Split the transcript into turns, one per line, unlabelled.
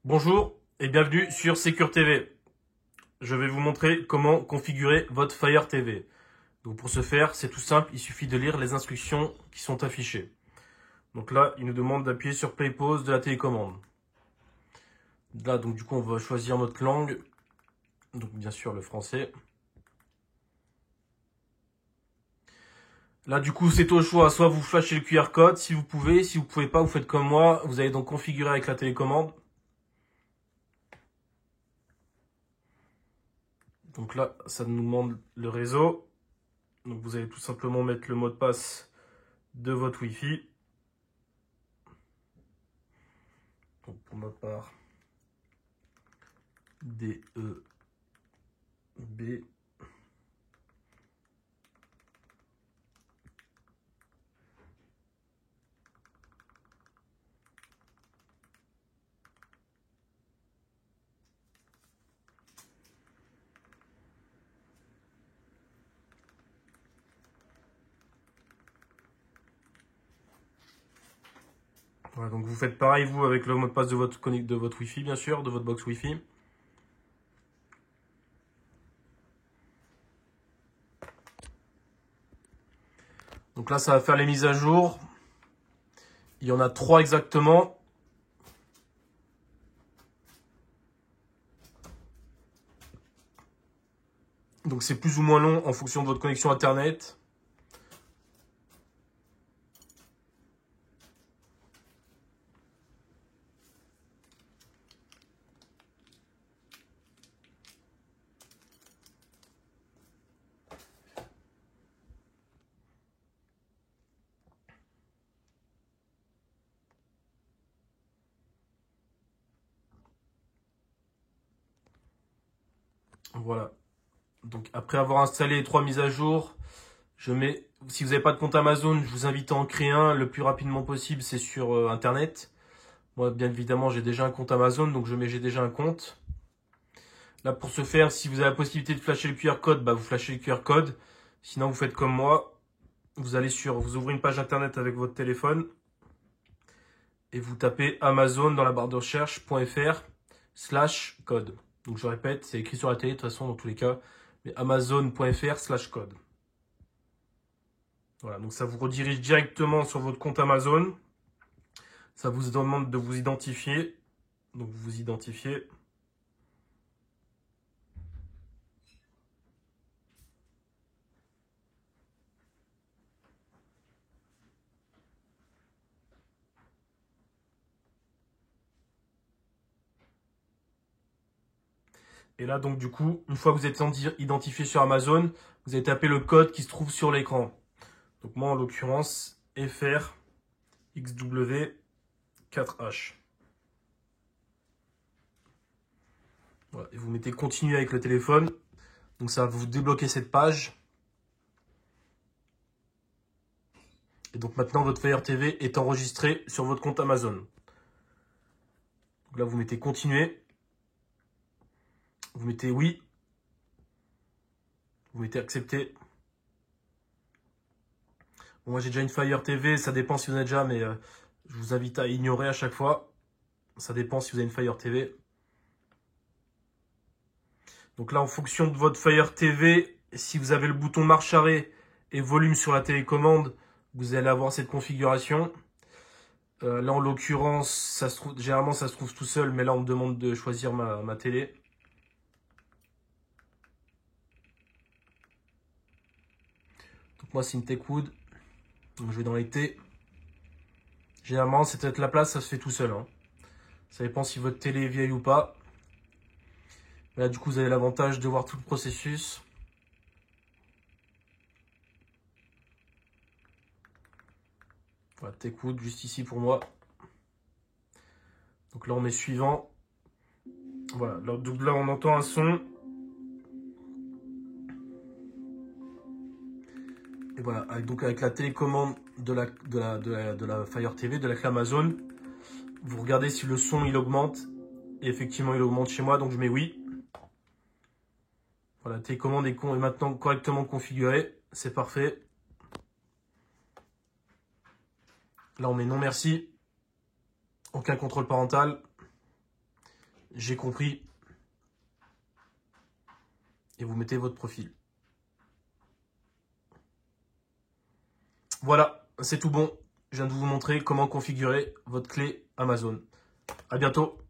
Bonjour et bienvenue sur Secure TV. Je vais vous montrer comment configurer votre Fire TV. Donc pour ce faire, c'est tout simple, il suffit de lire les instructions qui sont affichées. Donc là, il nous demande d'appuyer sur Play Pause de la télécommande. Là, donc du coup, on va choisir notre langue. Donc bien sûr le français. Là, du coup, c'est au choix. Soit vous flashez le QR code si vous pouvez. Si vous pouvez pas, vous faites comme moi. Vous allez donc configurer avec la télécommande. Donc là, ça nous demande le réseau. Donc vous allez tout simplement mettre le mot de passe de votre Wi-Fi. Donc pour ma part, DEB. Voilà, donc vous faites pareil vous avec le mot de passe de votre Wi-Fi bien sûr, de votre box Wi-Fi. Donc là, ça va faire les mises à jour. Il y en a 3 exactement. Donc c'est plus ou moins long en fonction de votre connexion Internet. Voilà. Donc après avoir installé les 3 mises à jour, si vous n'avez pas de compte Amazon, je vous invite à en créer un le plus rapidement possible, c'est sur Internet. Moi, bien évidemment, j'ai déjà un compte Amazon, donc j'ai déjà un compte. Là, pour ce faire, si vous avez la possibilité de flasher le QR code, bah, vous flashez le QR code. Sinon, vous faites comme moi. Vous ouvrez une page Internet avec votre téléphone. Et vous tapez Amazon dans la barre de recherche.fr/code. Donc, je répète, c'est écrit sur la télé, de toute façon, dans tous les cas. Mais Amazon.fr/code. Voilà, donc ça vous redirige directement sur votre compte Amazon. Ça vous demande de vous identifier. Donc, vous vous identifiez. Et là, donc, du coup, une fois que vous êtes identifié sur Amazon, vous allez taper le code qui se trouve sur l'écran. Donc, moi, en l'occurrence, FRXW4H. Voilà. Et vous mettez continue avec le téléphone. Donc, ça va vous débloquer cette page. Et donc, maintenant, votre Fire TV est enregistré sur votre compte Amazon. Donc là, vous mettez continuer. Vous mettez oui. Vous mettez accepter. Bon, moi, j'ai déjà une Fire TV. Ça dépend si vous en avez déjà, mais je vous invite à ignorer à chaque fois. Ça dépend si vous avez une Fire TV. Donc là, en fonction de votre Fire TV, si vous avez le bouton marche arrêt et volume sur la télécommande, vous allez avoir cette configuration. Là, en l'occurrence, généralement, ça se trouve tout seul, mais là, on me demande de choisir ma télé. Donc moi, c'est une Techwood. Donc je vais dans les T. Généralement, c'est peut-être la place, ça se fait tout seul. Hein. Ça dépend si votre télé est vieille ou pas. Là, du coup, vous avez l'avantage de voir tout le processus. Voilà, Techwood, juste ici pour moi. Donc là, on met suivant. Voilà, donc là, on entend un son. Et voilà, donc avec la télécommande de la Fire TV, de la clé Amazon, vous regardez si le son il augmente. Et effectivement, il augmente chez moi, donc je mets oui. Voilà, la télécommande est maintenant correctement configurée. C'est parfait. Là, on met non merci. Aucun contrôle parental. j'ai compris. Et vous mettez votre profil. Voilà, c'est tout bon. Je viens de vous montrer comment configurer votre clé Amazon. À bientôt.